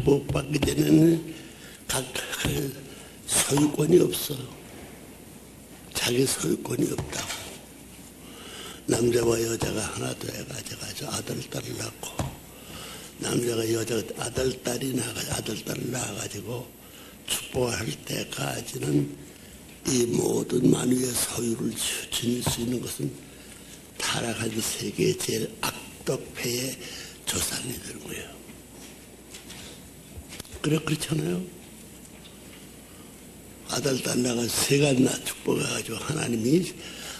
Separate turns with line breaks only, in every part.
축복받게 되는 각 소유권이 없어. 자기 소유권이 없다고. 남자와 여자가 하나 돼가지고 아들, 딸을 낳고, 남자가 여자가 아들, 딸을 낳아가지고 축복할 때까지는 이 모든 만유의 소유를 지닐 수 있는 것은 타락한 세계의 제일 악덕패의 조상이 되는 거예요. 그렇잖아요. 아들, 딸 낳아가지고 세간나 축복해가지고 하나님이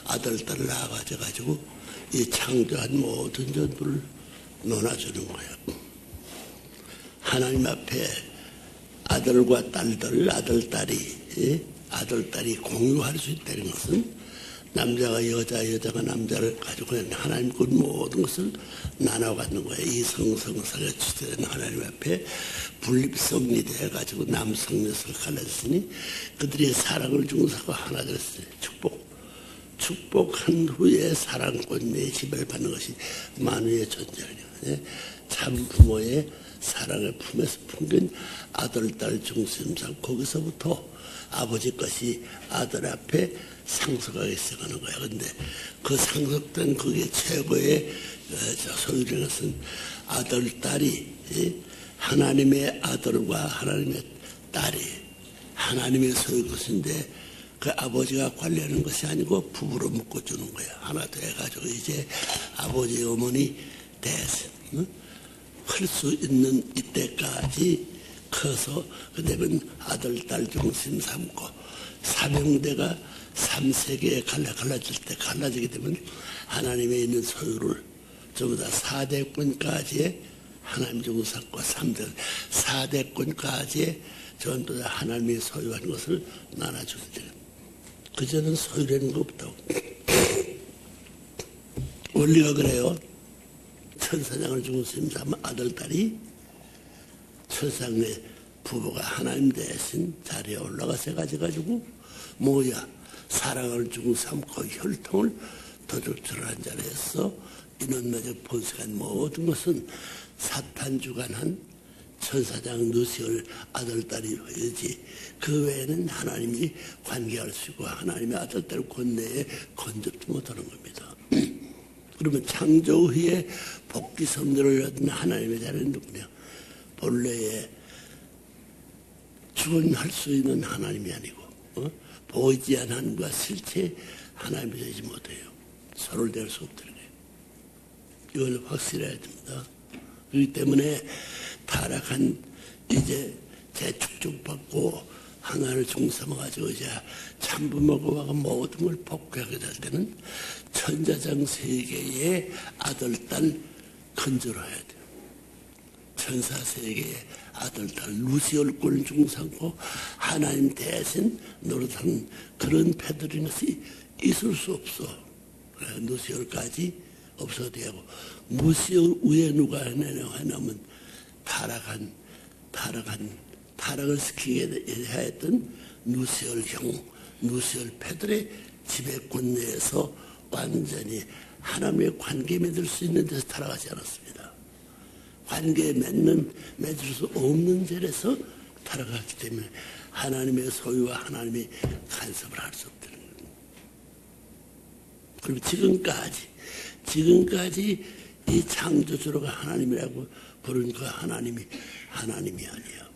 아들, 딸을 낳아가지고 이 창조한 모든 전부를 논아주는 거예요. 하나님 앞에 아들과 딸들, 아들, 딸이 공유할 수 있다는 것은 남자가 여자가 남자를 가지고 하나님 그 모든 것을 나눠가는 거예요. 이 성성사가 주된 하나님 앞에 분립성리되어가지고 남성, 여성을 갈라졌으니 그들의 사랑을 중사하고 하나 되었어요. 축복한 후에 사랑권의 지배를 받는 것이 만유의 존재예요. 참 부모의 사랑을 품에서 품긴 아들, 딸 중심상 거기서부터 아버지 것이 아들 앞에 상속하게 시작하는 거야. 근데 그 상속된 그게 최고의 소유라는 것은 아들, 딸이 하나님의 아들과 하나님의 딸이 하나님의 소유 것인데 그 아버지가 관리하는 것이 아니고 부부로 묶어주는 거야. 하나 더 해가지고 이제 아버지, 어머니 대신 할 수 있는 이때까지 커서 그다음에 아들, 딸 중심 삼고 사명대가 3세계에 갈라지게 되면 하나님의 있는 소유를 전부 다 4대권까지의 하나님 중심 삼고 3대 4대권까지의 전부 다 하나님이 소유한 것을 나눠주게 돼요. 그전은 소유라는 거 없다고. 원리가 그래요. 천사장을 중심 삼은 아들, 딸이 천상의 부부가 하나님 대신 자리에 올라가서 가지고 뭐야 사랑을 주고 삼고 혈통을 도둑질한 자리에서 인원마저 번식한 모든 것은 사탄 주관한 천사장 누시올 아들, 딸이 되지 그 외에는 하나님이 관계할 수 있고 하나님의 아들, 딸 권내에 건접지 못하는 겁니다. 그러면 창조 후에 복귀 성전을 얻은 하나님의 자리는 누구냐? 본래의 주권할 수 있는 하나님이 아니고 보이지 않는 하나님과 실체 하나님이 되지 못해요. 서로를 댈 수 없다는 거예요. 이걸 확실해야 됩니다. 그렇기 때문에 타락한 이제 재축적받고 하나를 중삼아가지고 이제 참부모가 모든 걸 복귀하게 될 때는 천자장 세계의 아들, 딸 건져라야 돼요. 천사 세계의 아들, 딸 루시올권 중상고 하나님 대신 노릇하는 그런 패들인 것이 있을 수 없어. 루시올까지 없어도 되고 무시올 위에 누가 해내면 타락을 시키게 해야 했던 누시올 패들의 지배권 내에서 완전히 하나님의 관계 맺을 수 있는 데서 타락하지 않았습니다. 관계 맺을 수 없는 자리에서 타락하기 때문에 하나님의 소유와 하나님의 간섭을 할 수 없다는 거예요. 그리고 지금까지 이 창조주로가 하나님이라고 부르는 그 하나님이 아니에요.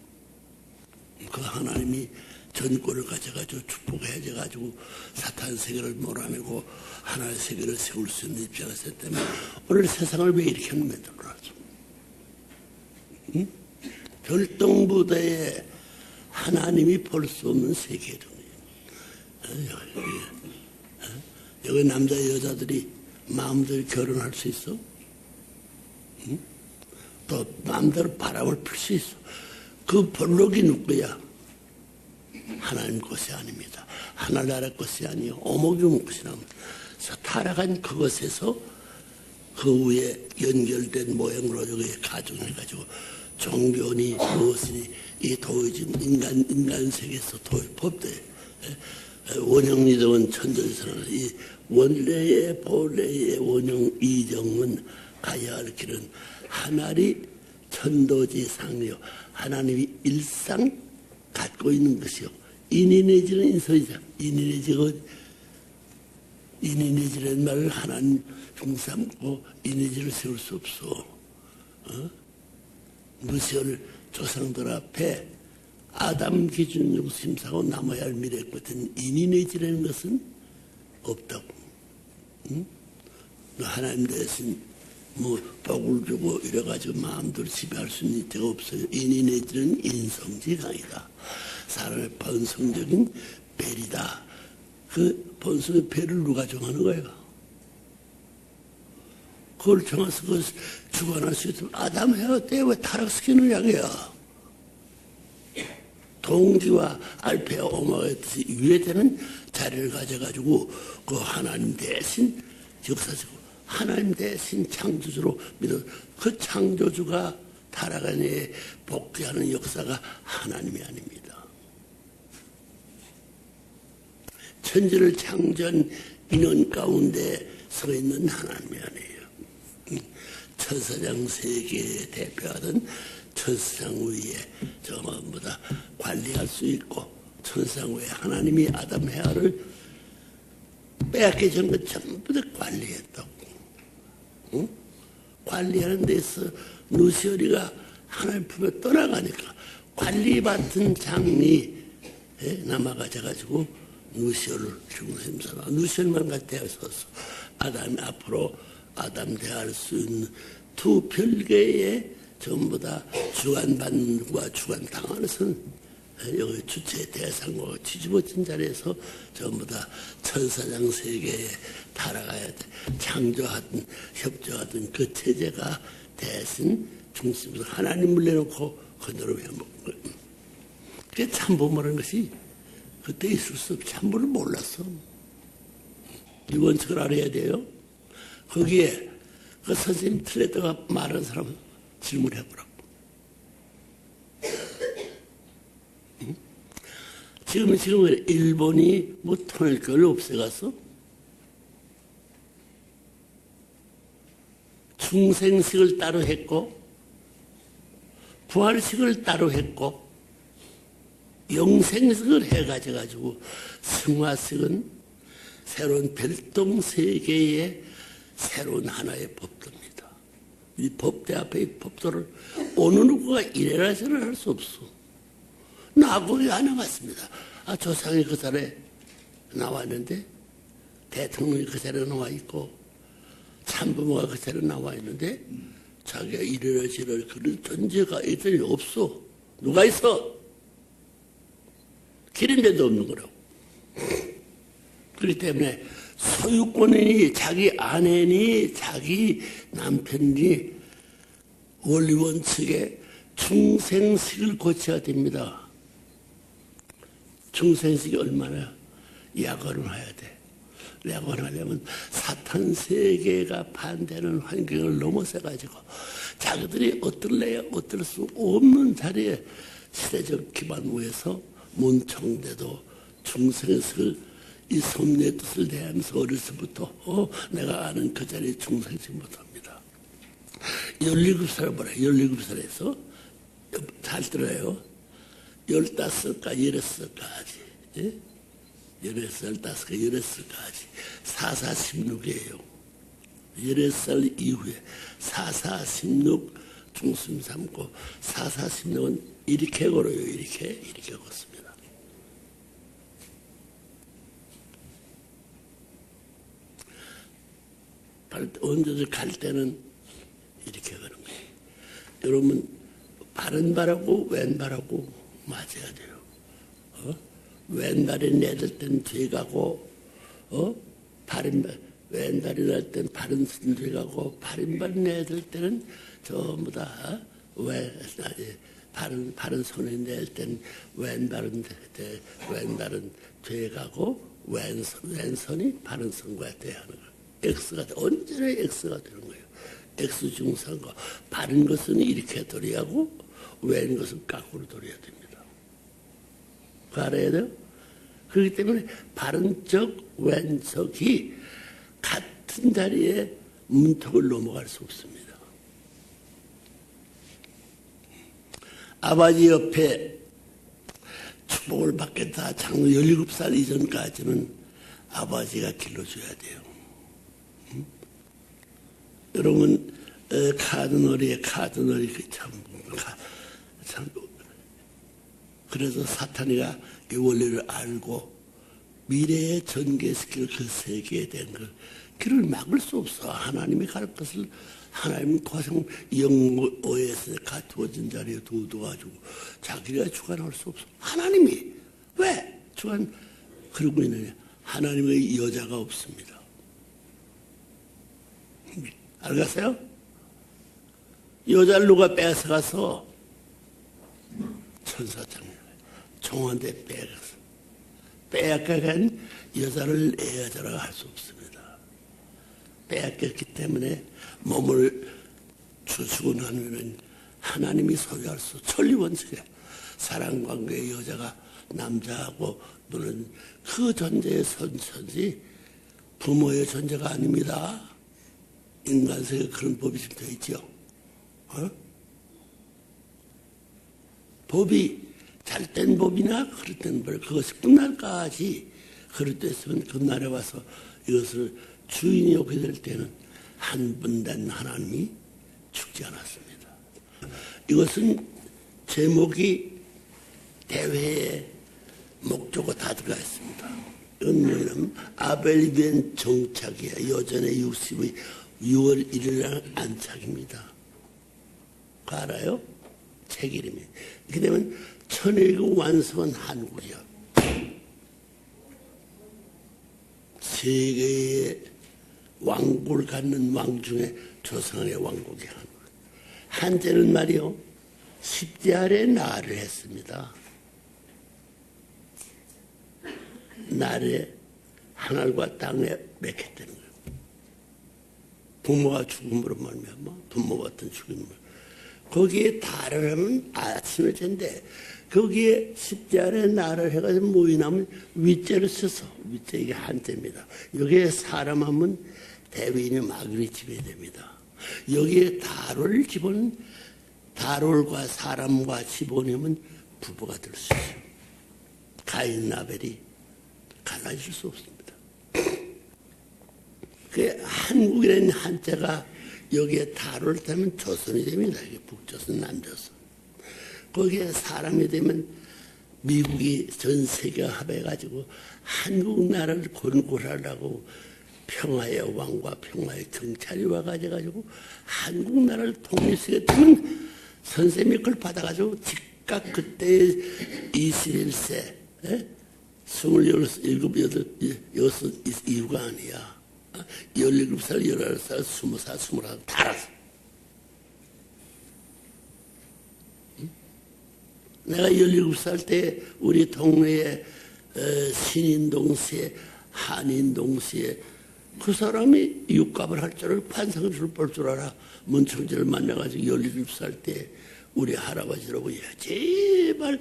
그 하나님이 전권을 가져가지고 축복해가지고 사탄 세계를 몰아내고 하나의 세계를 세울 수 있는 입장이 있기 때문에 오늘 세상을 왜 이렇게 만들어놨어? 응? 별똥부대에 하나님이 볼 수 없는 세계예요. 여기 남자 여자들이 마음대로 결혼할 수 있어? 응? 또 마음대로 바람을 필 수 있어. 그 볼록이 누구야? 하나님 것이 아닙니다. 하늘나라 것이 아니요 오목이 것이라. 타락한 그것에서 그 위에 연결된 모양으로 여기 가정해가지고 종교니 무엇이니 이 도의즘 인간 세계에서 법대 원형리정은 천전선언 이 원래의 본래의 원형 이정은 가야 할 길은 하늘이 천도지상이요. 하나님이 일상 갖고 있는 것이요. 인이내지는 인설이자. 인이내지라는 말을 하나님 중삼고 인이내지를 세울 수 없어. 무시할 조상들 앞에 아담 기준으로 심사하고 남아야 할 미래 같은 인이내지라는 것은 없다고. 응? 하나님 대신 복을 주고 이래가지고 마음대로 지배할 수 있는 데가 없어요. 인이내지는 인성지가 아니다. 사람의 본성적인 배리다. 그 본성의 배를 누가 정하는 거예요? 그걸 정해서 그걸 주관할 수 있으면 아담 해야 돼. 왜 타락시키느냐 이거야. 동기와 알파와 오메가의 뜻이 위에되는 자리를 가져가지고 그 하나님 대신 역사적으로 하나님 대신 창조주로 믿어 그 창조주가 타락한 애 복귀하는 역사가 하나님이 아닙니다. 천지를 창조한 인원 가운데 서 있는 하나님이 아니에요. 천사장 세계에 대표하던 천사장 위에 전부다 관리할 수 있고 천사장 위에 하나님이 아담 헤아를 빼앗기 전것 전부 다 관리했다고. 응? 관리하는 데서 누시오리가 하나님 품에 떠나가니까 관리받은 장이 남아가져가지고 누시오를 중심삼아 누시오만 같아서 아담이 앞으로 아담 대할 수 있는 두 별개의 전부 다 주관받는 것과 주관당하는 선 여기 주체 대상과 뒤집어진 자리에서 전부 다 천사장 세계에 달아가야 돼. 창조하든 협조하든 그 체제가 대신 중심에서 하나님을 내놓고 그대로 해먹은 거예요. 그게 참부모라는 것이 그때 있을 수 없어. 참부를 몰랐어. 이 원칙을 알아야 돼요. 거기에 그 선생님 틀렸다가 말하는 사람 질문해보라고. 지금 일본이 뭐 통일교를 없애갔어? 중생식을 따로 했고 부활식을 따로 했고 영생식을 해가지고 승화식은 새로운 별동세계의 새로운 하나의 법도입니다. 이 법대 앞에 이 법도를 어느 누구가 이래라 저래라 할 수 없어. 나고이 하나 같습니다. 조상이 그 자리에 나와 있는데 대통령이 그 자리에 나와 있고 참부모가 그 자리에 나와 있는데 자기가 이래라 저래라 그런 존재가 이들이 없어. 누가 있어? 기린데도 없는 거라고. 그렇기 때문에 소유권이 자기 아내니 자기 남편이 원리원 측에 중생식을 고쳐야 됩니다. 중생식이 얼마나 약언을 해야 돼. 약언하려면 사탄 세계가 반대하는 환경을 넘어서가지고 자기들이 어떨 수 없는 자리에 시대적 기반 위에서 문청대도 중생식을 이 섭리의 뜻을 대하면서 어려서부터 내가 아는 그 자리에 중생식 못합니다. 17살 보라. 17살에서 잘 들어요. 15살까지 16살까지 16살 15살 16살까지 4416이에요. 16살 이후에 4416 중심 삼고 4416은 이렇게 걸어요. 이렇게 걷습니다. 언제든 갈 때는 이렇게 가는 거예요. 여러분 바른발하고 왼발하고 맞아야 돼요. 왼발이 내릴 땐 뒤에 가고 왼발이 낼 땐 바른 손 뒤에 가고 바른발 내릴 때는 전부 다 바른 손에 낼 땐 왼발은 뒤에 가고 왼손이 바른 손과 대하는 거예요. X가 언제나 X가 되는 거예요. X 중상과 바른 것은 이렇게 도리하고 왼 것은 거꾸로 도리해야 됩니다. 그거 알아야 돼요? 그렇기 때문에 바른 쪽, 왼쪽이 같은 자리에 문턱을 넘어갈 수 없습니다. 아버지 옆에 축복을 받겠다. 장로 17살 이전까지는 아버지가 길러줘야 돼요. 여러분, 카드놀이 참. 그래서 사탄이가 이 원리를 알고 미래에 전개시킬 그 세계에 대한 걸 길을 막을 수 없어. 하나님이 갈 것을 하나님은 고생 영오에서 가두어진 자리에 두어가지고 자기가 주관할 수 없어. 하나님이 왜 주관 그러고 있느냐? 하나님의 여자가 없습니다. 알겠어요? 여자를 누가 뺏어가서 천사장 종한테 빼앗겼어. 빼앗겨간 여자를 내 여자라고 할 수 없습니다. 빼앗겼기 때문에 몸을 주시고 나면 하나님이 소유할 수 천리원칙에 사랑관계의 여자가 남자하고 노는 그 존재의 선천지 부모의 존재가 아닙니다. 인간세계 그런 법이 좀 되어 있죠. 법이 잘된 법이나 그릇된 법, 그것이 끝날까지 그릇됐으면 그날에 와서 이것을 주인이 오게 될 때는 한 분 된 하나님이 죽지 않았습니다. 이것은 제목이 대회의 목적어 다 들어가 있습니다. 이건 뭐냐면 아벨이 된 정착이야. 여전의 60의 6월 1일 날 안착입니다. 그거 알아요? 책 이름이. 이렇게 되면 천일국 완성한 한국이야. 세계의 왕국을 갖는 왕 중에 조상의 왕국이 한국. 한때는 말이요, 십지 아래 나를 했습니다. 나를 하늘과 땅에 맺혔다는 거예요. 부모가 죽음으로 말미암아 부모 같은 죽음으로. 거기에 달을 하면 아침에 잰데 거기에 십지 아래 나를 해가지고 모이나면 윗재를 써서 윗재 이게 한자입니다. 여기에 사람 하면 대위인이 마귀를 집어야 됩니다. 여기에 달을 집어는 달월과 사람과 집어내면 부부가 될 수 있어요. 가인 아벨이 갈라질 수 없습니다. 그 한국이라는 한자가 여기에 달을 타면 조선이 됩니다. 이게 북조선, 남조선. 거기에 사람이 되면 미국이 전 세계가 합해가지고 한국 나라를 건국하려고 평화의 왕과 평화의 경찰이 와가지고 한국 나라를 통일시켰다면 선생님이 그걸 받아가지고 즉각 그때 21세, 27, 8 이유가 아니야. 17살, 18살, 20살, 21살 다 알았어. 내가 17살 때 우리 동네에 신인동시에 한인동시에 그 사람이 육갑을 할 줄 알고 판상을 볼 줄 알아. 문청재를 만나가지고 17살 때 우리 할아버지라고 제발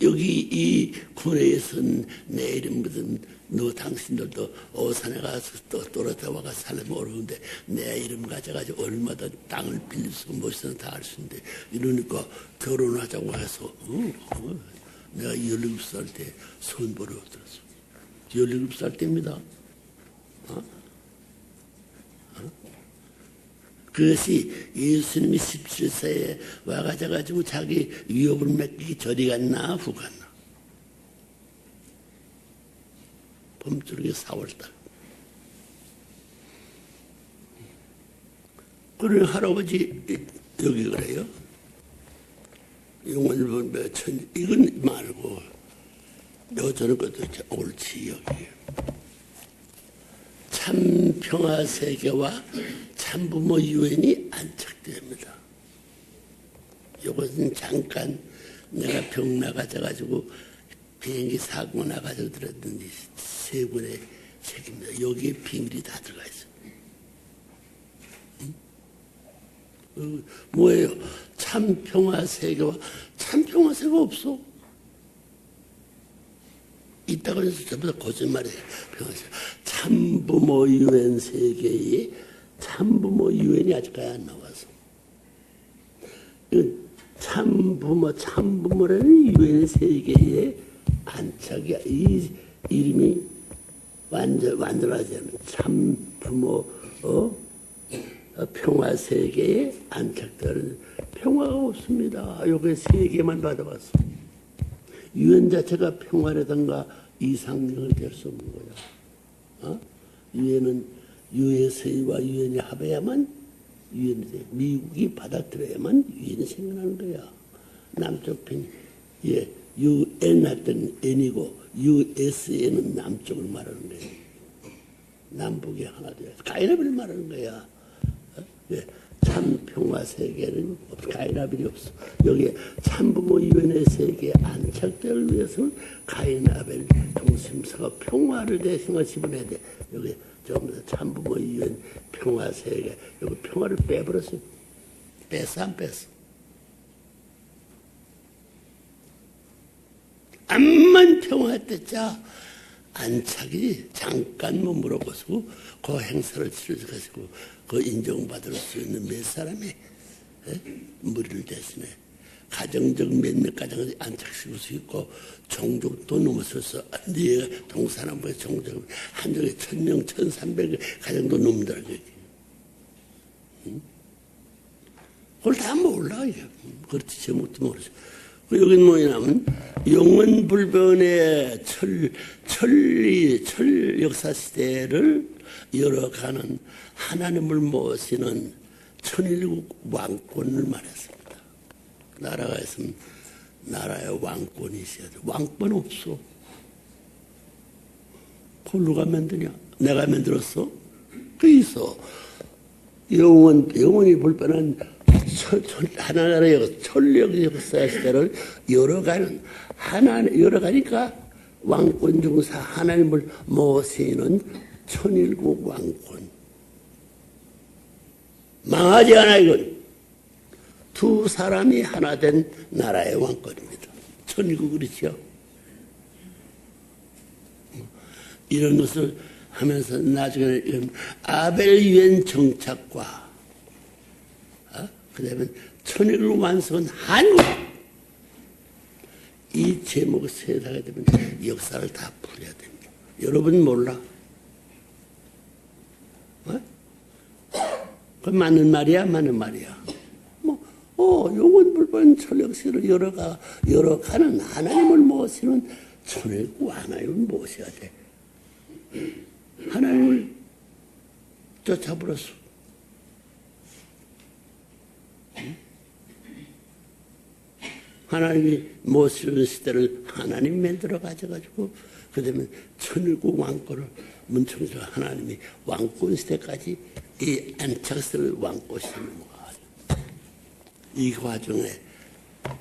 여기 이 군에선 내 이름 묻은 너 당신들도 오산에 가서 또 떨어져 와가 살면 어려운데 내 이름 가져가지고 얼마나 땅을 빌릴 수 무엇이든 다 할 수 있는데 이러니까 결혼하자고 해서 내가 17살 때 선보를 얻었어. 17살 때입니다. 그것이 예수님이 17세에 와가지고 자기 위협을 맡기기 저리 갔나 후 갔나. 봄줄기 4월달. 그래 할아버지 여기 그래요. 용원일본 몇천 이건 말고 여자는 것도 옳지 여기. 참평화세계와 참부모 유엔이 안착됩니다. 이것은 잠깐 내가 병 나가져가지고 비행기 사고 나가지고 들었더니 세 권의 책입니다. 여기에 비밀이 다 들어가 있어요. 뭐예요? 참평화세계와 참평화세계가 없어. 있다고 해서 전부 다 거짓말이에요. 참부모 유엔 세계에 참부모 유엔이 아직까지 안 나와서. 참부모라는 유엔 세계의 안착이야. 이 이름이 완전하지 않은 참부모, 평화 세계에 안착되는 평화가 없습니다. 요게 세 개만 받아봤어. 유엔 자체가 평화라든가 이상형이 될 수 없는 거야. 유엔은 USA와 유엔이 합해야만 유엔이 돼. 미국이 받아들여야만 유엔이 생겨나는 거야. 남쪽 편, UN 할 때는 N이고 USA는 남쪽을 말하는 거야. 남북이 하나 돼야 가이라비를 말하는 거야. 참 평화 세계는 가이라빌이 없어. 여기에 참부모 유엔의 세계에 안착되기 위해서는 가이나벨 중심사가 평화를 대신을 집어내야 돼. 여기 전부 다 참부모 유엔 평화 세계. 여기 평화를 빼버렸어. 뺐어 안 뺐어? 암만 평화했댔자 안착이 잠깐 머물어보시고 그 행사를 치러가지고 그 인정받을 수 있는 몇 사람이 무리를 대신해 가정적 몇몇 가정을 안착시킬 수 있고 종족도 넘어서서 네 동사남북의 종족 한정에 1000명 1300의 가정도 넘더라. 그걸 다 몰라. 그렇지 제목도 모르죠. 여긴 뭐냐면 영원불변의 철 역사 시대를 열어가는 하나님을 모시는 천일국 왕권을 말했습니다. 나라가 있으면 나라의 왕권이 있어야 돼. 왕권 없어. 그걸 누가 만드냐? 내가 만들었어? 그 있어. 영원히 불변한 하나나라의 천력 역사 시대를 열어가니까 왕권 중사 하나님을 모시는 천일국 왕권. 망하지 않아 이건. 두 사람이 하나 된 나라의 왕권입니다. 천일국 그렇죠? 이런 것을 하면서 나중에 아벨 유엔 정착과 그 다음에 천일국 완성은 한국. 이 제목을 세다게 되면 역사를 다 풀어야 됩니다. 여러분 몰라? 그 맞는 말이야, 맞는 말이야. 영원불변 철력시를 열어가는 하나님을 모시는 천일국 하나님을 모셔야 돼. 하나님을 쫓아버렸어. 하나님이 모시는 시대를 하나님 만들어 가져가지고 그 다음에 천일국 왕권을 문청서 하나님이 왕권 시대까지 이 안착을 왕권시에 넘어가요. 이 과정에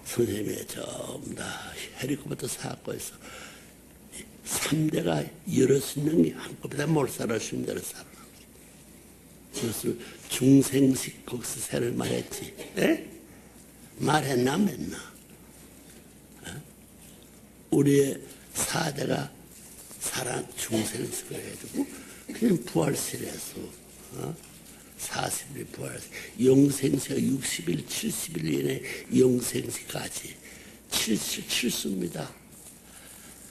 선생님의 전부 다 해리코부터 사건에서 3대가 여러 수명이 한꺼번에 몰살할 수 있는 대로 살아나는 그것을 중생식 국수세를 말했지. 말했나 안 했나? 우리의 4대가 살아 중생식을 해주고 그냥 부활실에서 40일 부활해서 영생시가 60일 70일 이내 영생시까지 77수입니다.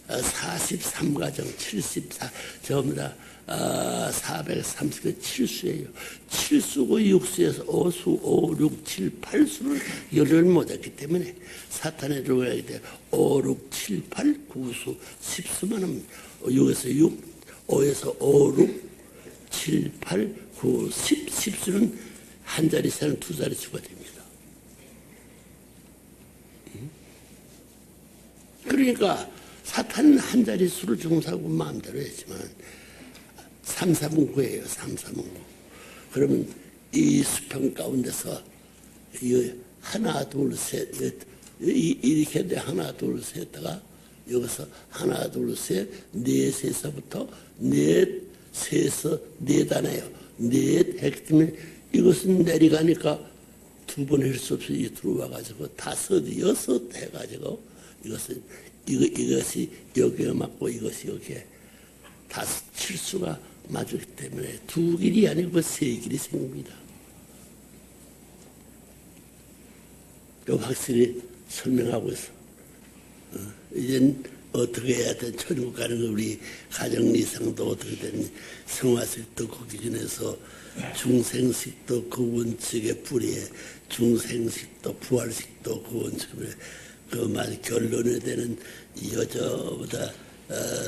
43가정 74 전부 다 430개 7수예요. 7수고 6수에서 5수 5, 6, 7, 8수를 열을 못했기 때문에 사탄에 들어가야 돼. 5, 6, 7, 8, 9수 10수만 하면 6에서 6, 5에서 5, 6, 7, 8, 9, 10, 10수는 한 자리 수는 두 자리 수가 됩니다. 그러니까 사탄은 한 자리 수를 종사하고 마음대로 했지만 3, 4분 9예요. 3, 4분 9. 그러면 이 수평 가운데서 하나, 둘, 셋 이렇게 돼. 하나, 둘, 셋다가 여기서 하나, 둘, 셋, 넷에서부터 넷, 셋에서 넷하네요. 넷 했기 때문에 이것은 내려가니까 두 번 할 수 없이 들어와가지고 다섯, 여섯 해가지고 이것이 여기에 맞고 이것이 여기에 다섯, 칠수가 맞기 때문에 두 길이 아니고 세 길이 생깁니다. 확실히 설명하고 있어. 이젠 어떻게 해야 돼? 천국 가는 거 우리 가정 이상도 어떻게 되니? 성화식도 거기 전에서 중생식도 그 원칙의 뿌리에, 중생식도 부활식도 그 원칙에, 그만 결론에 되는 여자보다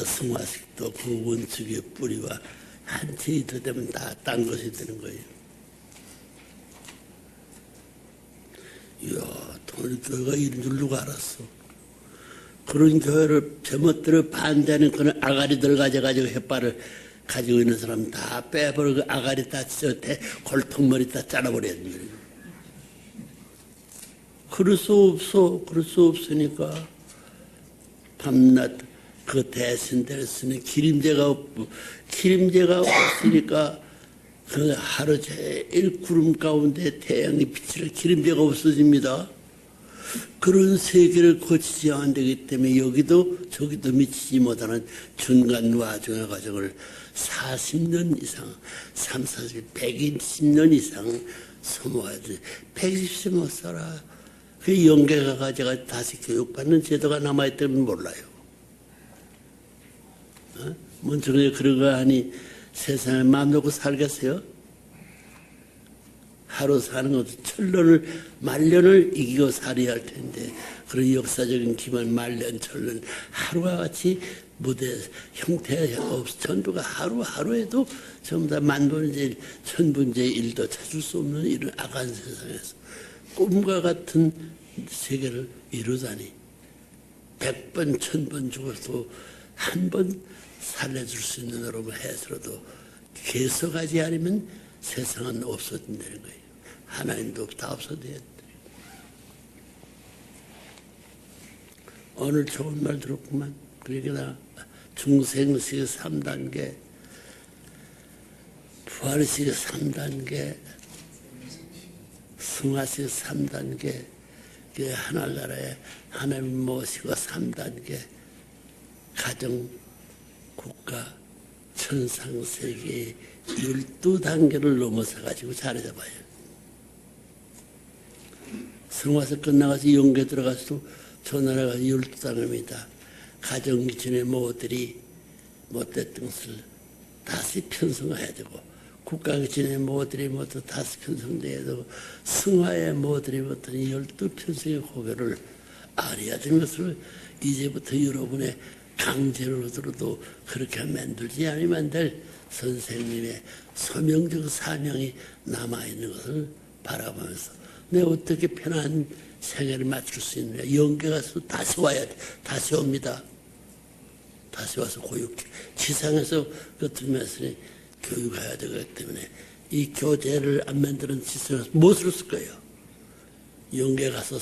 성화식도 그 원칙의 뿌리와 한 채 더 되면 다 딴 것이 되는 거예요. 이야, 통일교회가 이런 줄 누가 알았어? 그런 교회를 제멋대로 반대하는 그런 아가리들 가져가지고 햇발을 가지고 있는 사람 다 빼버리고 아가리 다 골통머리 다 잘라버려야 된다. 그럴 수 없어. 그럴 수 없으니까 밤낮 그 대신될 수는 기림제가 없으니까 그 하루 제일 구름 가운데 태양이 비치는 기림제가 없어집니다. 그런 세계를 거치지 않게 되기 때문에 여기도 저기도 미치지 못하는 중간 와중의 과정을 40년 이상, 3, 40, 120년 이상 소모하지. 120세 못 살아. 그 영계가 가지고 다시 교육받는 제도가 남아있다면 몰라요. 먼저 그런 거 하니 세상에 마음 놓고 살겠어요? 하루 사는 것도 말년을 이기고 살아야 할 텐데, 그런 역사적인 기반, 말년, 천년, 하루와 같이 무대 형태가 없어. 전부가 하루하루에도 전부 다 만분의 일, 천분의 일도 찾을 수 없는 이런 악한 세상에서 꿈과 같은 세계를 이루다니, 100번, 1000번 죽어도 한 번 살려줄 수 있는 여러분 해서라도 계속하지 않으면 세상은 없어진다는 거예요. 하나님도 다 없어져야 돼. 오늘 좋은 말 들었구만. 그러니까 중생식 3단계, 부활식 3단계, 승화식 3단계, 하늘나라에 하나님 모시고 3단계, 가정, 국가, 천상세계의 12단계를 넘어서가지고 자리 잡아요. 성화서 끝나가서 영계 들어가서도 저 나라가 12단계입니다. 가정기준의 모들이 못됐던 것을 다시 편성해야 되고, 국가기준의 모들이 모두 다시 편성돼야 되고, 승화의 모들이 모두 12편성의 고개를 알아야 되는 것을 이제부터 여러분의 강제로 들어도 그렇게 만들지 않으면 될 선생님의 소명적 사명이 남아있는 것을 바라보면서 내가 어떻게 편한 생애를 맞출 수 있느냐. 영계 가서 다시 와야 돼. 다시 옵니다. 다시 와서 고육해. 지상에서 그것들면서 교육해야 되기 때문에 이 교재를 안 만드는 지상에서 무엇으로 쓸 거예요? 영계 가서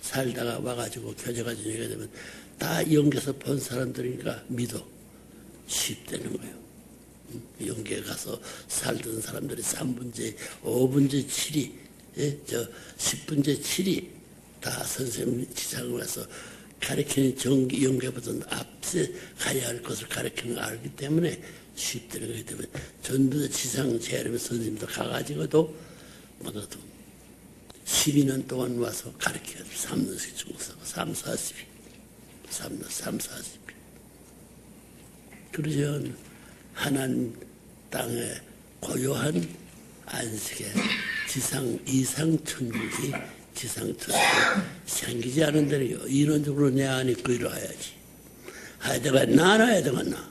살다가 와가지고 교재가 진행이 되면 다 영계에서 본 사람들이니까 믿어. 쉽다는 거예요. 영계에 가서 살던 사람들이 3분의 5분의 7이, 10분의 7이 다 선생님 지상을 와서 가르치는 영계보다는 앞서 가야 할 것을 가르치는 걸 알기 때문에 쉽다는 거기 때문에 전부 다 지상 재림의 선생님도 가가지고도 뭐라도 12년 동안 와서 가르쳐야 돼. 3년씩 중사고 3, 40이. 3, 40이. 그러죠. 하나님 땅에 고요한 안식에 지상 이상 천국이 지상 천국이 생기지 않은 대로 이론적으로 내 안에 그 일을 해야지. 해야 되겠나 안 해야 되겠나.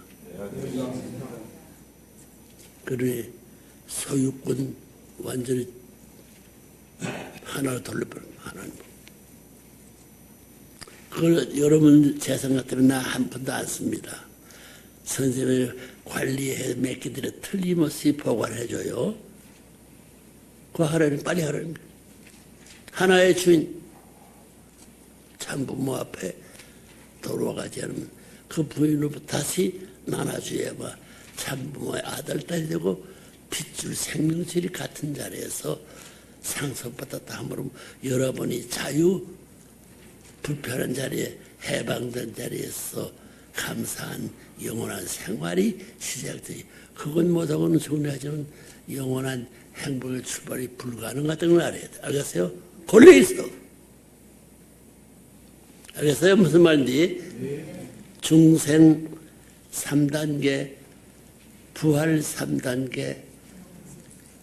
그러니 소유권 완전히 하나로 돌려버리면 하나님. 그걸 여러분 재산 같으면 나 한 푼도 안 씁니다. 선생님을 관리해 맡기들에 틀림없이 보관해줘요. 그거 하라는 빨리 하라는 거예요. 하나의 주인 참부모 앞에 돌아가지 않으면 그 부인으로부터 다시 나눠줘야만 참부모의 아들, 딸이 되고 핏줄 생명질이 같은 자리에서 상속받았다 하므로 여러분이 자유 불편한 자리에 해방된 자리에서 감사한 영원한 생활이 시작되지. 그건 못하고는 정리하자면 영원한 행복의 출발이 불가능하다는 걸 알아야 돼. 알겠어요? 권리 있어. 알겠어요? 무슨 말인지? 중생 3단계, 부활 3단계,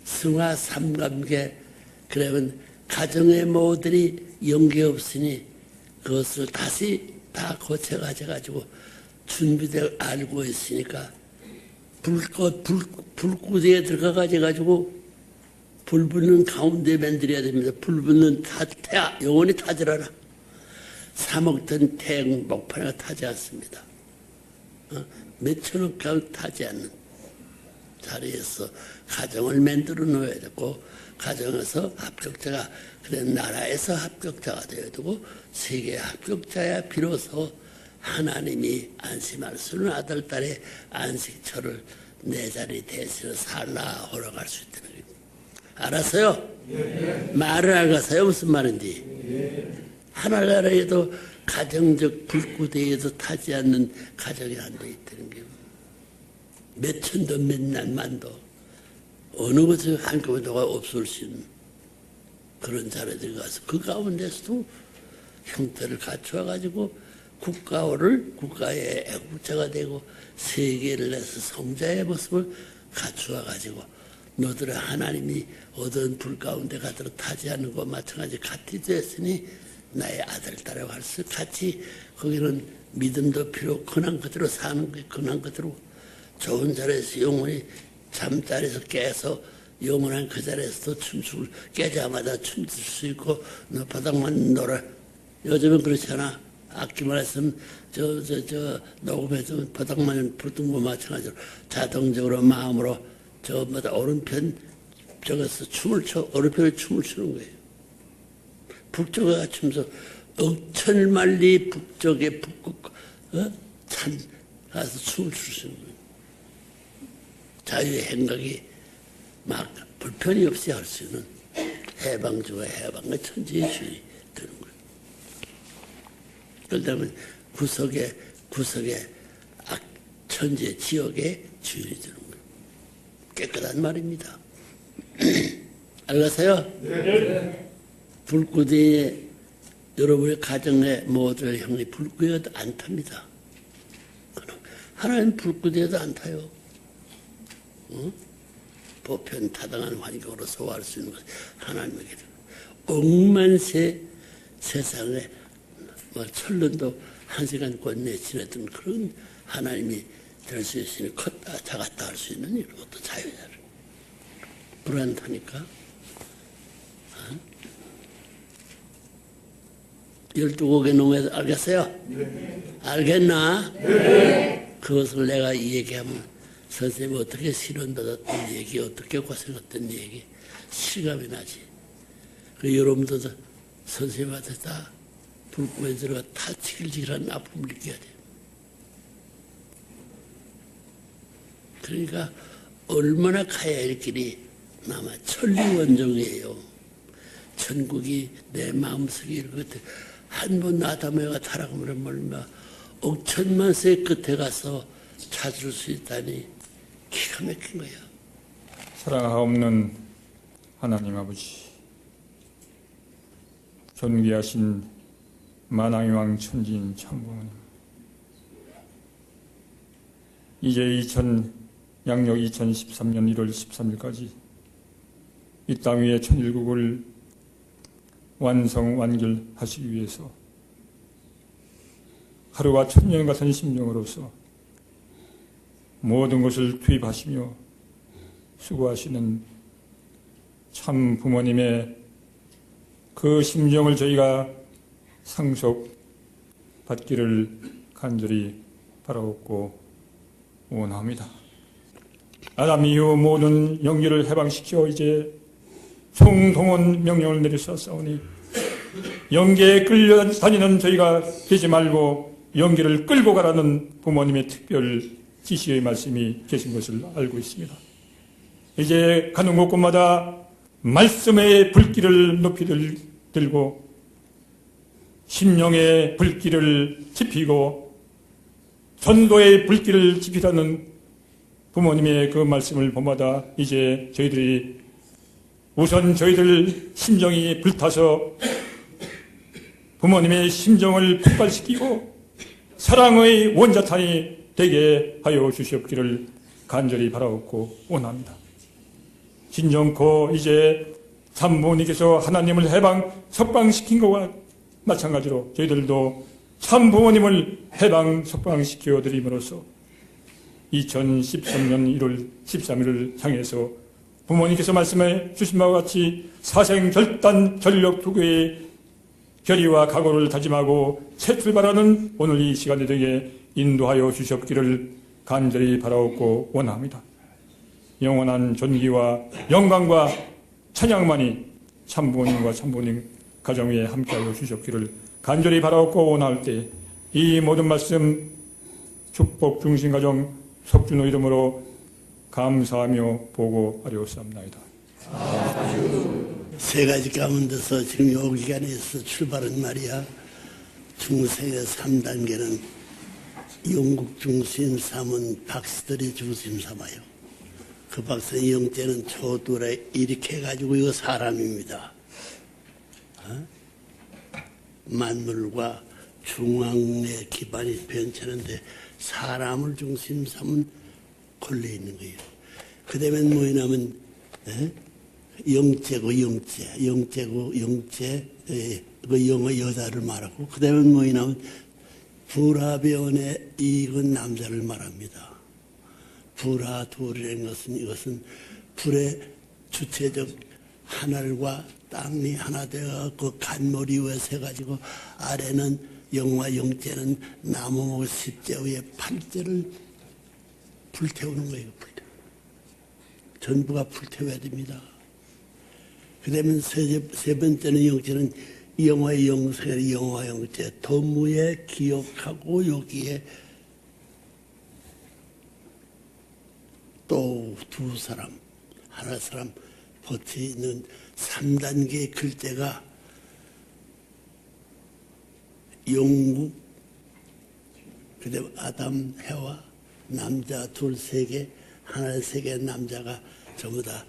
승화 3단계. 그러면 가정의 모들이 연계 없으니 그것을 다시 다 고쳐가지고 준비되어 알고 있으니까 불구대에 들어가가지고 불 붙는 가운데 만들어야 됩니다. 불 붙는 태아 영원히 타질 않아. 3억 톤 태양 목판이가 타지 않습니다. 몇천억 가운 타지 않는 자리에서 가정을 만들어 놓아야 되고, 가정에서 합격자가, 그래 나라에서 합격자가 되어야 되고, 세계 합격자야 비로소 하나님이 안심할 수 있는 아들, 딸의 안식처를 내 자리 대신에 살라 허락할 수 있다는 거예요. 알았어요? 예. 말을 알겠어요? 무슨 말인지? 예. 하나나라에도 가정적 불구대에도 타지 않는 가정이 안 돼 있다는 거예요. 몇 천도 몇 만도 어느 곳에 한꺼번에가 없을 수 있는 그런 자리에 들어가서 그 가운데서도 형태를 갖추어가지고 국가의 애국자가 되고 세계를 내서 성자의 모습을 갖추어가지고 너들의 하나님이 어두운 불 가운데 가도록 타지 않는 것과 마찬가지 같이 됐으니 나의 아들, 딸하고 할 수 같이 거기는 믿음도 필요 근한 그대로 사는 게 근한 그대로 좋은 자리에서 영원히 잠자리에서 깨서 영원한 그 자리에서도 춤추고 깨자마자 춤출 수 있고 너 바닥만 놀아. 요즘은 그렇잖아. 악기만 했으면 저 녹음해서 바닥만 부르던 거 마찬가지로 자동적으로 마음으로 저마다 오른편 저기서 춤을 춰 오른편에 춤을 추는 거예요. 북쪽에 갖추면서 억천만리 북쪽에 북극 산 가서 춤을 출 수 있는 거예요. 자유의 행각이 막 불편이 없이 할 수 있는 해방주가 해방의 천지의 주인이 되는 거예요. 그러면 구석에 천지의 지역의 주인이 되는 거예요. 깨끗한 말입니다. 알겠어요? 네. 불구대에 여러분의 가정의 모든 형이 불구에도 안 탑니다. 하나님 불구대에도 안 타요. 어? 보편 타당한 환경으로 소화할 수 있는 것이 하나님에게 억만세 세상에 천년도 한 시간권 내 지냈던 그런 하나님이 될 수 있으니 컸다 작았다 할 수 있는 이런 것도 자유자를 불안하니까 12곡의 농에 알겠어요? 네. 알겠나? 네. 그것을 내가 얘기하면 선생님이 어떻게 실현받았던 얘기, 어떻게 고생했던 얘기 실감이 나지. 그 여러분들도 선생님한테 다 불구에 들어가 다 지글지글한 아픔을 느껴야 돼. 그러니까 얼마나 가야 할 길이 남아 천리원정이에요. 천국이 내 마음속에 이렇게 한 번 아담에가 타락하면 얼마 억천만 세 끝에 가서 찾을 수 있다니 기가 막힌 거야.
사랑하옵는 하나님 아버지, 존귀하신 만왕의 왕 천지인 참부모님, 이제 양력 2013년 1월 13일까지 이 땅 위에 천일국을 완성하시기 위해서 하루가 천년 같은 심령으로서 모든 것을 투입하시며 수고하시는 참 부모님의 그 심정을 저희가 상속받기를 간절히 바라옵고 원합니다. 아담 이후 모든 영계를 해방시켜 이제 총동원 명령을 내리셨사오니 영계에 끌려다니는 저희가 되지 말고 영계를 끌고 가라는 부모님의 특별 지시의 말씀이 계신 것을 알고 있습니다. 이제 가는 곳곳마다 말씀의 불길을 높이 들고 심령의 불길을 지피고 전도의 불길을 지피라는 부모님의 그 말씀을 본마다 이제 우선 저희들 심정이 불타서 부모님의 심정을 폭발시키고 사랑의 원자탄이 되게 하여 주시옵기를 간절히 바라옵고 원합니다. 진정코 이제 참부모님께서 하나님을 해방 석방시킨 것과 마찬가지로 저희들도 참부모님을 해방 석방시켜 드림으로써 2013년 1월 13일을 향해서 부모님께서 말씀해 주신 바와 같이 사생결단 전력 투구의 결의와 각오를 다짐하고 새 출발하는 오늘 이 시간에 되게 인도하여 주셨기를 간절히 바라옵고 원합니다. 영원한 존귀와 영광과 찬양만이 참부모님과 참부모님 가정 위에 함께하여 주셨기를 간절히 바라옵고 원할 때 이 모든 말씀 축복 중심 가정 석준호 이름으로 감사하며 보고하려옵나이다.
세 가지 가운데서 지금 요 기간에서 출발은 말이야. 중생의 3단계는 영국 중심 삼은 박씨들이 중심 삼아요. 그 박씨 영제는 초돌에 이렇게 해가지고 이거 사람입니다. 만물과 중앙의 기반이 변치는데 사람을 중심 삼은 걸려 있는 거예요. 그 다음에 뭐냐면 영제고 영제 그 영어 여자를 말하고 그 다음에 뭐냐면 불화변에 이익은 남자를 말합니다. 불화돌이라는 것은 이것은 불의 주체적 하늘과 땅이 하나 되어 그 간머리 위에 세가지고 아래는 영과 영제는 나무 십제 위에 팔제를 불태우는 거예요. 전부가 불태워야 됩니다. 그 다음에 세 번째는 영제는 영화의 영생의 영화 영제 도무에 기억하고 여기에 또 두 사람 하나 사람 버티는 3단계의 글자가 영국 그 다음에 아담 해와 남자 둘 세 개 하나 세 개 남자가 전부 다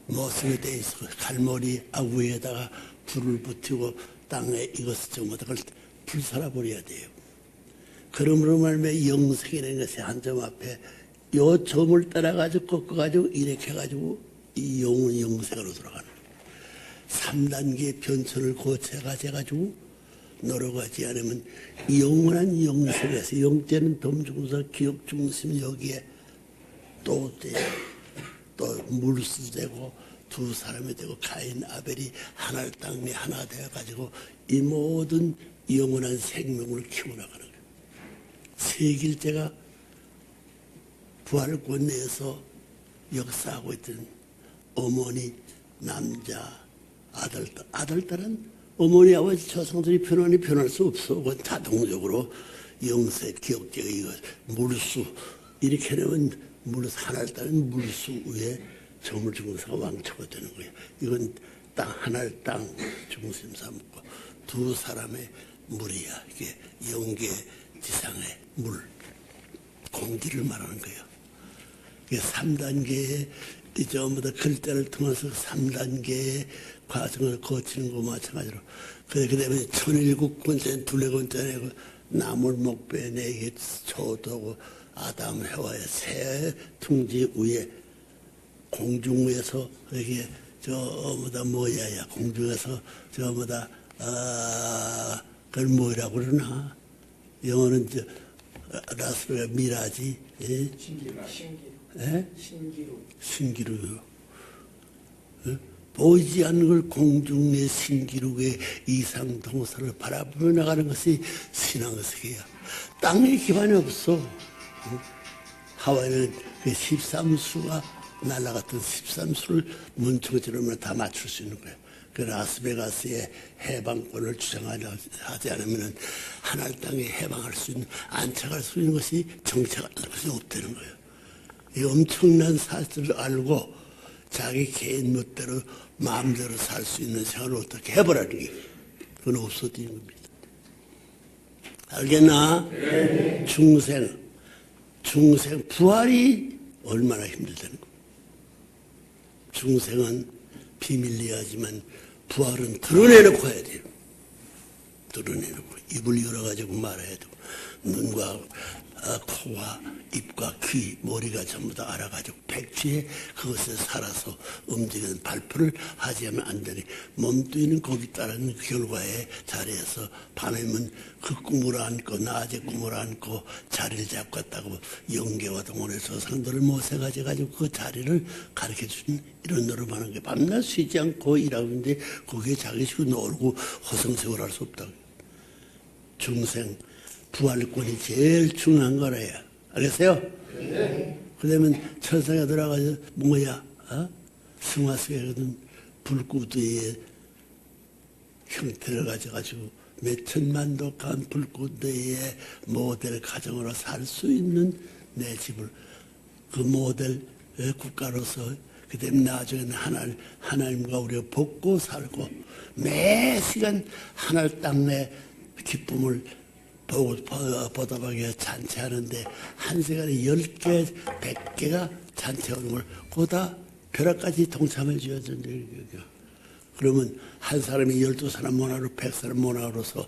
모습이 돼 있어 갈머리 위에다가 불을 붙이고 땅에 이것을 전부 다 불살아 버려야 돼요. 그러므로 말미암아 영생이라는 것이 한 점 앞에 요 점을 따라가지고 꺾어가지고 이렇게 해가지고 이 영은 영생으로 돌아가는 거예요. 3단계 변천을 고쳐가지고 노력하지 않으면 영원한 영생에서 영제는 덤중서 기억중심 여기에 또 물수되고 두 사람이 되고 가인 아벨이 하나의 땅에 하나 되어가지고 이 모든 영원한 생명을 키워나가는 거예요. 세길제가 부활권 내에서 역사하고 있던 어머니, 남자, 아들, 딸은 어머니, 아버지, 조상들이 변할 수 없어. 그건 자동적으로 영세, 기억제가 이거 물수 이렇게 되면 물수 하나를 따른 물수 위에 점을 중사가 왕초가 되는 거예요. 이건 하나를 땅 중심 삼고 두 사람의 물이야. 이게 영계 지상의 물, 공기를 말하는 거예요. 이게 3단계의 전부 다 글자를 통해서 3단계의 과정을 거치는 것과 마찬가지로 그 다음에 1007권째 둘레권째 나물 목배 네개 초도고 아담 해와의 새 둥지 위에 공중 위에서 이게 뭐야 공중에서 그걸 뭐라고 그러나 영어는 라스베가 미라지 신기루요. 보이지 않는 걸 공중의 신기루의 이상 동서를 바라보며 나가는 것이 신앙의식이야. 땅에 기반이 없어. 하와이는 그 13수가 날아갔던 13수를 문청처럼 다 맞출 수 있는 거예요. 그 라스베가스의 해방권을 주장하지 않으면 하늘 땅에 해방할 수 있는, 안착할 수 있는 것이 정착할 것이 없다는 거예요. 이 엄청난 사실을 알고 자기 개인 멋대로 마음대로 살 수 있는 생활을 어떻게 해보라는 게 그건 없어지는 겁니다. 알겠나? 네. 중생 부활이 얼마나 힘들다는 거. 중생은 비밀리하지만 부활은 드러내놓고 해야 돼요. 드러내놓고 입을 열어가지고 말해야 되고 눈과 코와 입과 귀, 머리가 전부 다 알아가지고 백지에 그것에 살아서 움직이는 발표를 하지 하면 안 되니 몸뚱이는 거기 따르는 결과에 자리에서 밤에는 그 꿈을 안고 낮에 꿈을 안고 자리를 잡고 왔다고 영계와 동원의 조상들을 모셔가지고 그 자리를 가르쳐주는 이런 노릇하는 게 밤낮 쉬지 않고 일하고 있는데 거기에 자기 식구 놀고 호성생활 할 수 없다고. 중생 부활권이 제일 중요한 거래요. 알겠어요? 네. 그러면 천상에 들어가서 뭐야? 승화수에거든 불구대의 형태를 가져가지고 몇 천만도 간 불구대의 모델 가정으로 살 수 있는 내 집을 그 모델 국가로서 그다음에 나중에는 하나님과 우리가 복고 살고 매 시간 하늘 땅 내 기쁨을 보답하기 위해 잔치하는데 한 시간에 10개, 100개가 잔치하는 걸 거다 벼락까지 동참해 줘야 된다. 그러면 한 사람이 12사람 모나로 100사람 모나로서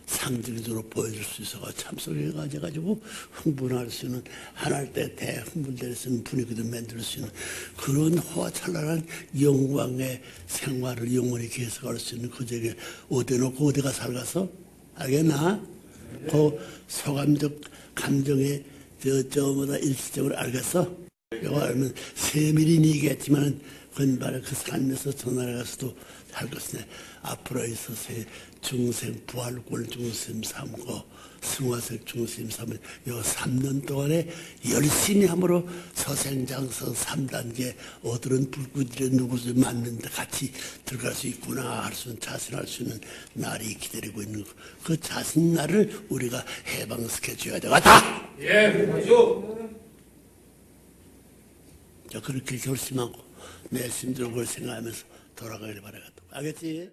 상징적으로 보여줄 수 있어가 참석해 가지고 흥분할 수 있는 하나님 때 대흥분될 수 있는 분위기도 만들 수 있는 그런 호화찬란한 영광의 생활을 영원히 계속할 수 있는 그 적에 어디 놓고 어디가 살가서 알겠나? 그 소감적 감정의 저보다 일시적으로 알겠어? 이거 알면 세밀히 얘기했지만 그건 바로 그 삶에서 저 나라 가서도 할 것이네. 앞으로 있어서의 중생 부활권 중심 삼고 승화색 중심 삼을 요 3년 동안에 열심히 함으로 서생장성 3단계 어들은 불구들에 누구를 맞는데 같이 들어갈 수 있구나 할 수 있는 자신할 수 있는 날이 기다리고 있는 그 자신 날을 우리가 해방시켜줘야 되겠다.
예, 그렇죠.
자, 그렇게 결심하고 내 심적으로 그걸 생각하면서 돌아가길 바라겠다. 알겠지?